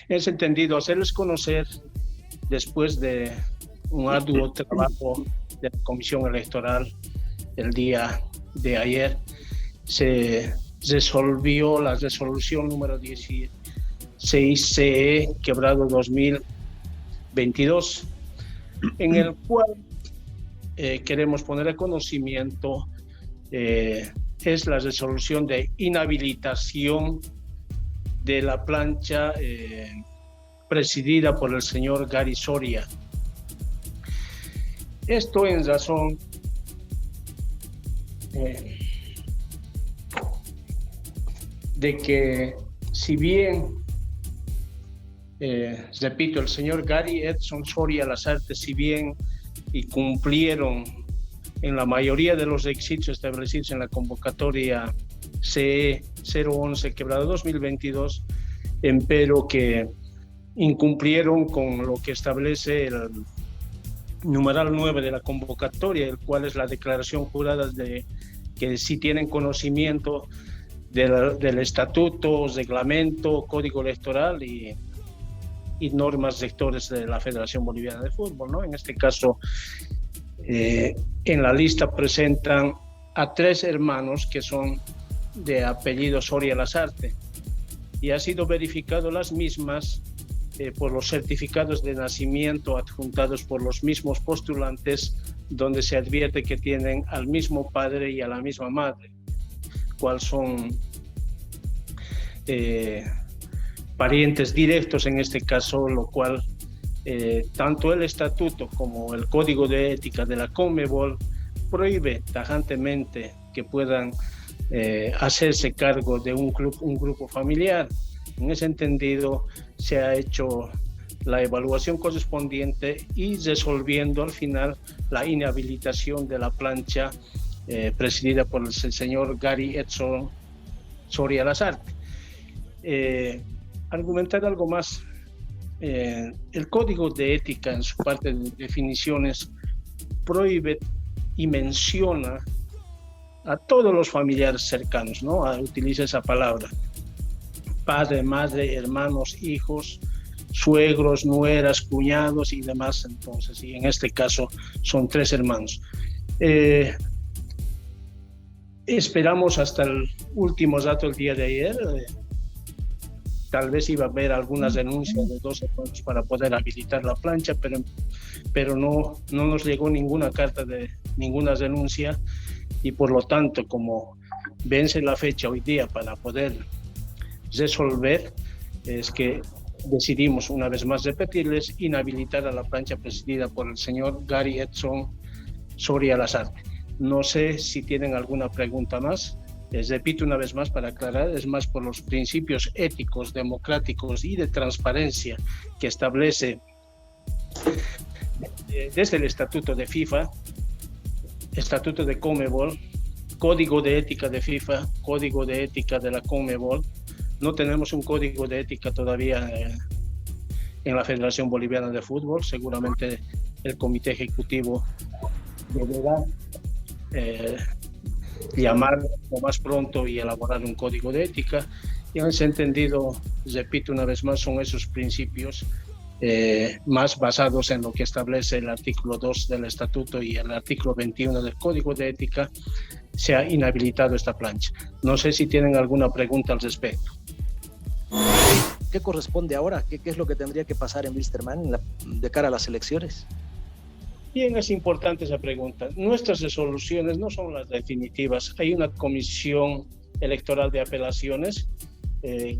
En ese entendido, hacerles conocer, después de un arduo trabajo de la Comisión Electoral el día de ayer, se resolvió la resolución número 16CE/2022, en el cual queremos poner a conocimiento es la resolución de inhabilitación de la plancha presidida por el señor Gary Soria. Esto en razón de que, si bien, repito, el señor Gary Edson Soria Lasarte, si bien y cumplieron en la mayoría de los requisitos establecidos en la convocatoria CE 011/2022, empero que incumplieron con lo que establece el numeral 9 de la convocatoria, el cual es la declaración jurada de que sí tienen conocimiento del estatuto, reglamento, código electoral y normas rectores de la Federación Boliviana de Fútbol, ¿no? En este caso, en la lista presentan a 3 hermanos que son de apellido Soria Lasarte, y ha sido verificado las mismas por los certificados de nacimiento adjuntados por los mismos postulantes, donde se advierte que tienen al mismo padre y a la misma madre, cual son parientes directos en este caso, lo cual tanto el estatuto como el código de ética de la Conmebol prohíbe tajantemente que puedan hacerse cargo de un grupo familiar. En ese entendido, se ha hecho la evaluación correspondiente y resolviendo al final la inhabilitación de la plancha presidida por el señor Gary Edson Soria Lasarte. Argumentar algo más. El código de ética, en su parte de definiciones, prohíbe y menciona a todos los familiares cercanos, ¿no? Utiliza esa palabra: padre, madre, hermanos, hijos, suegros, nueras, cuñados y demás. Entonces, y en este caso son 3 hermanos. Esperamos hasta el último dato el día de ayer. Tal vez iba a haber algunas denuncias de 2 hermanos para poder habilitar la plancha, pero no nos llegó ninguna carta de ninguna denuncia, y por lo tanto, como vence la fecha hoy día para poder resolver, es que decidimos una vez más repetirles, inhabilitar a la plancha presidida por el señor Gary Edson Soria Lasarte. No sé si tienen alguna pregunta más. Les repito una vez más para aclarar, es más por los principios éticos, democráticos y de transparencia que establece desde el estatuto de FIFA, estatuto de Conmebol, código de ética de FIFA, código de ética de la Conmebol. No tenemos un código de ética todavía en la Federación Boliviana de Fútbol. Seguramente el comité ejecutivo deberá llamar lo más pronto y elaborar un código de ética. Y en ese entendido, repito una vez más, son esos principios más basados en lo que establece el artículo 2 del estatuto y el artículo 21 del código de ética, se ha inhabilitado esta plancha. No sé si tienen alguna pregunta al respecto. ¿Qué corresponde ahora? ¿Qué es lo que tendría que pasar en Wilstermann de cara a las elecciones? Bien, es importante esa pregunta. Nuestras resoluciones no son las definitivas. Hay una comisión electoral de apelaciones,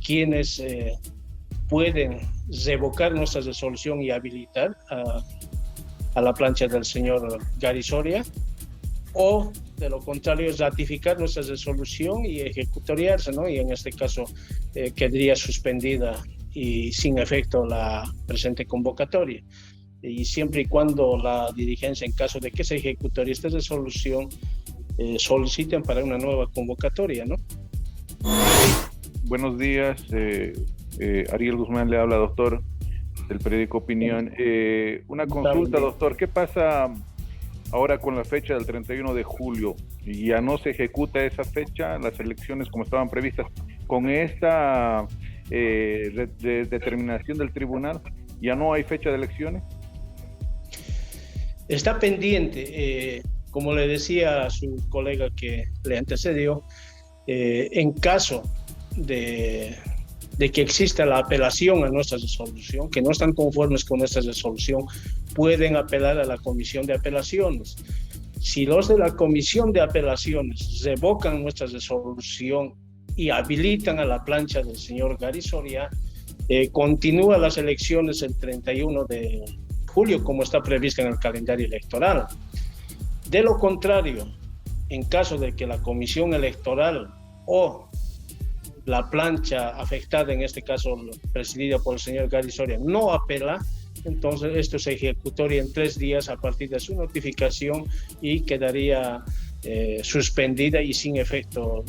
quienes pueden revocar nuestra resolución y habilitar a la plancha del señor Gary Soria, o de lo contrario ratificar nuestra resolución y ejecutoriarse, ¿no? Y en este caso quedaría suspendida y sin efecto la presente convocatoria. Y siempre y cuando la dirigencia, en caso de que se ejecutaría esta resolución, soliciten para una nueva convocatoria, ¿no? Buenos días, Ariel Guzmán le habla, doctor, del periódico Opinión. Una consulta, doctor, ¿qué pasa ahora con la fecha del 31 de julio? ¿Ya no se ejecuta esa fecha, las elecciones como estaban previstas? Con esta de determinación del tribunal? ¿Ya no hay fecha de elecciones? Está pendiente, como le decía a su colega que le antecedió, en caso de que exista la apelación a nuestra resolución, que no están conformes con nuestra resolución, pueden apelar a la Comisión de Apelaciones. Si los de la Comisión de Apelaciones revocan nuestra resolución y habilitan a la plancha del señor Gary Soria, continúan las elecciones el 31 de julio, como está previsto en el calendario electoral. De lo contrario, en caso de que la Comisión Electoral o la plancha afectada, en este caso presidida por el señor Gary Soria, no apela, entonces esto se ejecutoria en 3 días a partir de su notificación y quedaría suspendida y sin efecto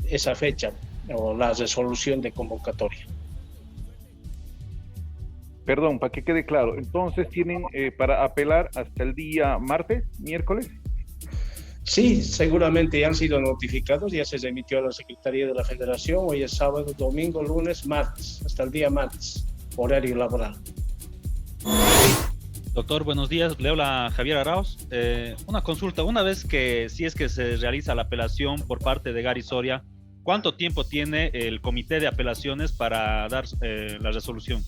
esa fecha o la resolución de convocatoria. Perdón, para que quede claro, entonces tienen para apelar hasta el día martes, miércoles. Sí, seguramente ya han sido notificados, ya se remitió a la Secretaría de la Federación, hoy es sábado, domingo, lunes, martes, hasta el día martes, horario laboral. Doctor, buenos días, le habla Javier Arauz. Una consulta, una vez que, si es que se realiza la apelación por parte de Gary Soria, ¿cuánto tiempo tiene el comité de apelaciones para dar la resolución?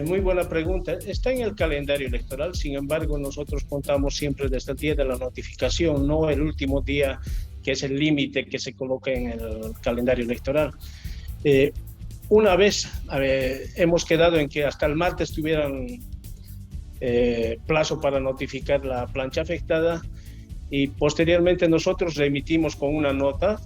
Muy buena pregunta. Está en el calendario electoral, sin embargo, nosotros contamos siempre desde el día de la notificación, no el último día, que es el límite que se coloca en el calendario electoral. Una vez hemos quedado en que hasta el martes tuvieran plazo para notificar la plancha afectada y posteriormente nosotros remitimos con una nota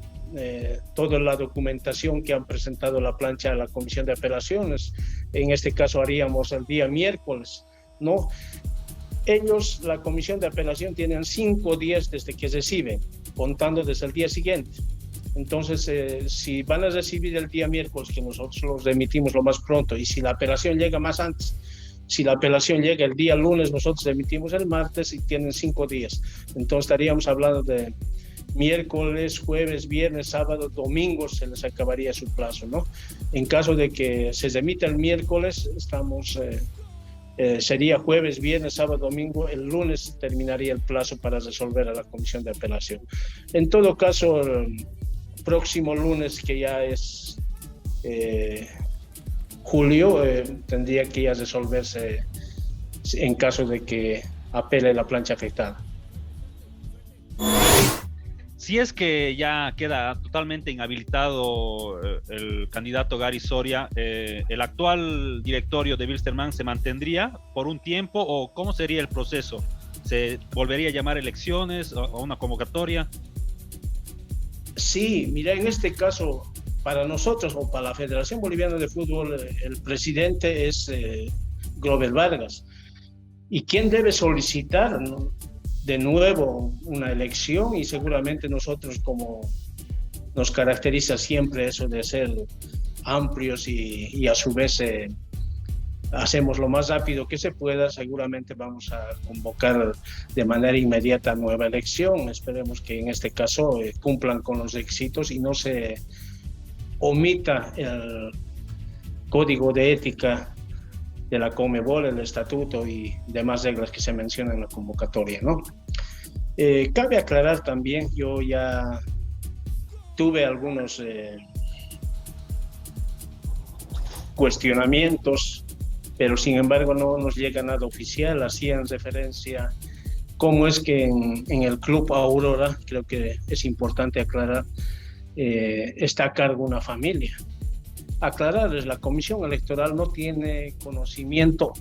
toda la documentación que han presentado la plancha a la Comisión de Apelaciones. En este caso haríamos el día miércoles, ¿no? Ellos, la Comisión de Apelación, tienen 5 días desde que reciben, contando desde el día siguiente. Entonces, si van a recibir el día miércoles, que nosotros los remitimos lo más pronto, y si la apelación llega más antes, si la apelación llega el día lunes, nosotros remitimos el martes y tienen 5 días. Entonces estaríamos hablando de miércoles, jueves, viernes, sábado, domingo, se les acabaría su plazo, ¿no? En caso de que se remita el miércoles, sería jueves, viernes, sábado, domingo, el lunes terminaría el plazo para resolver a la Comisión de Apelación. En todo caso, el próximo lunes, que ya es julio, tendría que ya resolverse en caso de que apele la plancha afectada. Si es que ya queda totalmente inhabilitado el candidato Gary Soria, ¿el actual directorio de Wilstermann se mantendría por un tiempo o cómo sería el proceso? ¿Se volvería a llamar elecciones o una convocatoria? Sí, mira, en este caso, para nosotros o para la Federación Boliviana de Fútbol, el presidente es Grover Vargas. ¿Y quién debe solicitar, ¿no?, de nuevo una elección? Y seguramente nosotros, como nos caracteriza siempre eso de ser amplios y a su vez hacemos lo más rápido que se pueda, seguramente vamos a convocar de manera inmediata nueva elección. Esperemos que en este caso cumplan con los requisitos y no se omita el código de ética de la Conmebol, el estatuto y demás reglas que se mencionan en la convocatoria, ¿no? Cabe aclarar también, yo ya tuve algunos cuestionamientos, pero sin embargo no nos llega nada oficial. Hacían referencia cómo es que en el Club Aurora, creo que es importante aclarar, está a cargo una familia. Aclararles, la Comisión Electoral no tiene conocimiento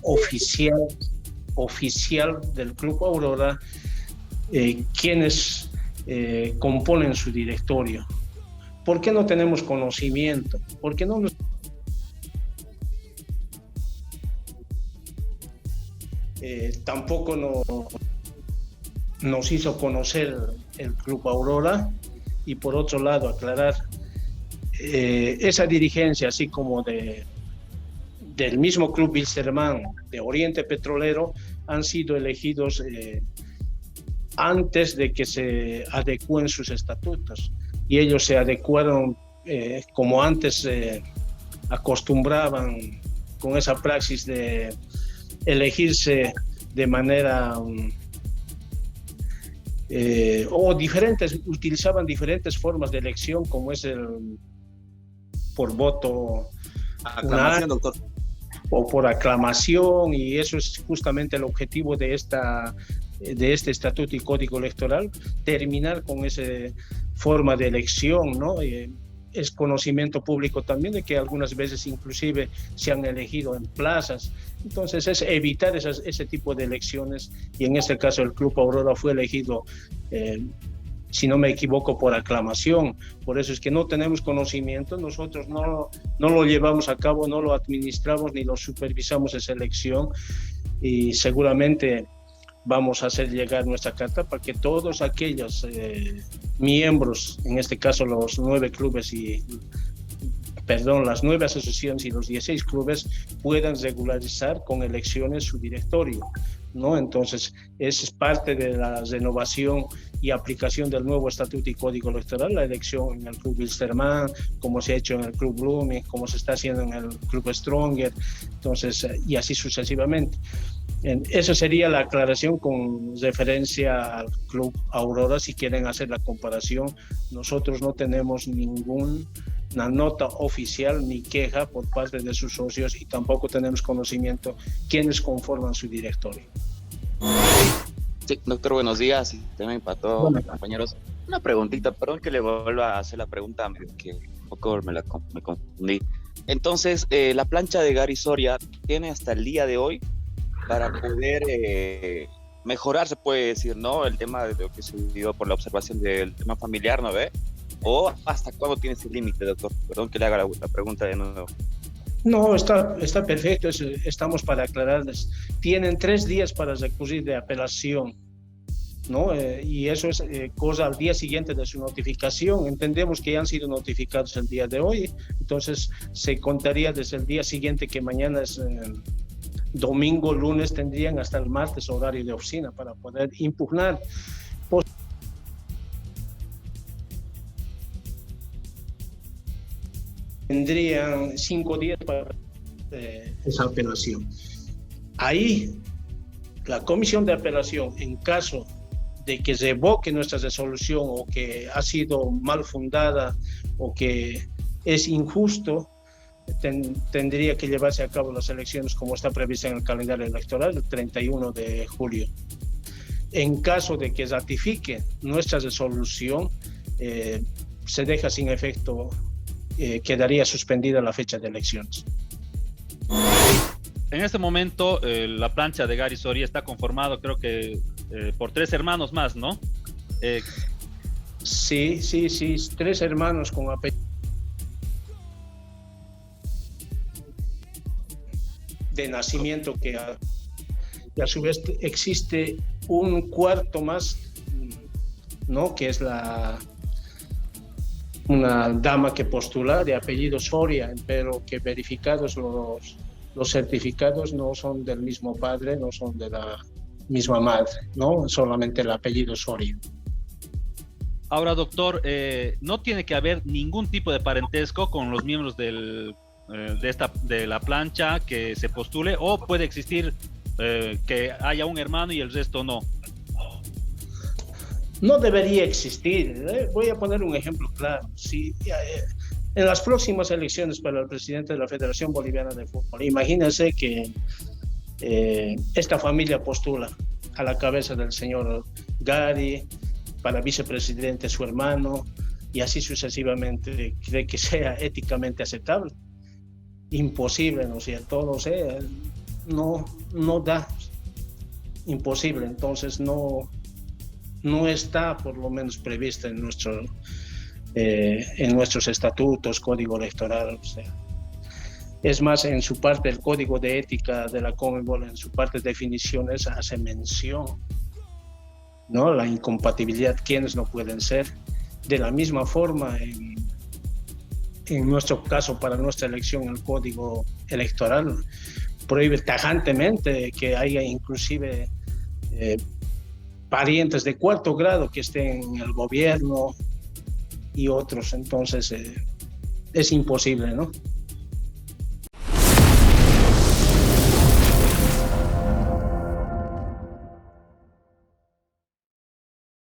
oficial del Club Aurora, quienes componen su directorio. ¿Por qué no tenemos conocimiento? ¿Por qué no tampoco nos hizo conocer el Club Aurora? Y por otro lado, aclarar, esa dirigencia, así como del mismo Club Wilstermann, de Oriente Petrolero, han sido elegidos antes de que se adecúen sus estatutos, y ellos se adecuaron como antes acostumbraban con esa praxis de elegirse de manera utilizaban diferentes formas de elección, como es el por voto aclamación, doctor, o por aclamación, y eso es justamente el objetivo de este estatuto y código electoral, terminar con esa forma de elección, ¿no? Es conocimiento público también de que algunas veces inclusive se han elegido en plazas. Entonces es evitar ese tipo de elecciones, y en este caso el Club Aurora fue elegido, si no me equivoco, por aclamación. Por eso es que no tenemos conocimiento, nosotros no lo llevamos a cabo, no lo administramos ni lo supervisamos esa elección, y seguramente vamos a hacer llegar nuestra carta para que todos aquellos miembros, en este caso los 9 clubes las 9 asociaciones y los 16 clubes, puedan regularizar con elecciones su directorio, ¿no? Entonces, es parte de la renovación y aplicación del nuevo estatuto y código electoral, la elección en el Club Wilstermann, como se ha hecho en el Club Blooming, como se está haciendo en el Club Stronger, entonces, y así sucesivamente. Esa sería la aclaración con referencia al Club Aurora. Si quieren hacer la comparación, nosotros no tenemos ninguna nota oficial ni queja por parte de sus socios, y tampoco tenemos conocimiento quiénes conforman su directorio. Sí, doctor, buenos días, y también para todos los compañeros. Una preguntita, perdón que le vuelva a hacer la pregunta, que un poco me confundí. Entonces, la plancha de Gary Soria tiene hasta el día de hoy para poder mejorar, se puede decir, ¿no? El tema de lo que se dio por la observación del tema familiar, ¿no ve? ¿O hasta cuándo tiene ese límite, doctor? Perdón que le haga la pregunta de nuevo. No, está perfecto, estamos para aclararles. Tienen 3 días para recurrir de apelación, ¿no? Y eso es cosa al día siguiente de su notificación. Entendemos que ya han sido notificados el día de hoy, entonces se contaría desde el día siguiente, que mañana es domingo, lunes, tendrían hasta el martes horario de oficina para poder impugnar. Tendrían 5 días para esa apelación. Ahí, la comisión de apelación, en caso de que revoque nuestra resolución, o que ha sido mal fundada, o que es injusto, tendría que llevarse a cabo las elecciones como está prevista en el calendario electoral, el 31 de julio. En caso de que ratifique nuestra resolución, se deja sin efecto, quedaría suspendida la fecha de elecciones. En este momento, la plancha de Gary Soria está conformado, creo que por 3 hermanos más, ¿no? Sí, 3 hermanos con apellido de nacimiento, que a su vez existe un cuarto más, ¿no? Que es una dama que postula de apellido Soria, pero que verificados los certificados no son del mismo padre, no son de la misma madre, ¿no? Solamente el apellido Soria. Ahora, doctor, no tiene que haber ningún tipo de parentesco con los miembros de la plancha que se postule, o puede existir que haya un hermano y el resto no. No debería existir. Voy a poner un ejemplo claro. Si en las próximas elecciones para el presidente de la Federación Boliviana de Fútbol, imagínense que esta familia postula a la cabeza del señor Gary, para vicepresidente su hermano, y así sucesivamente. ¿Cree que sea éticamente aceptable? Imposible, ¿no es cierto? No sé, no da. Imposible. Entonces no está por lo menos prevista en nuestros estatutos, código electoral. O sea, es más, en su parte el código de ética de la Conmebol, en su parte de definiciones, hace mención, ¿no? La incompatibilidad, quienes no pueden ser. De la misma forma, en nuestro caso, para nuestra elección, el código electoral prohíbe tajantemente que haya inclusive parientes de 4º grado que estén en el gobierno y otros. Entonces es imposible, ¿no?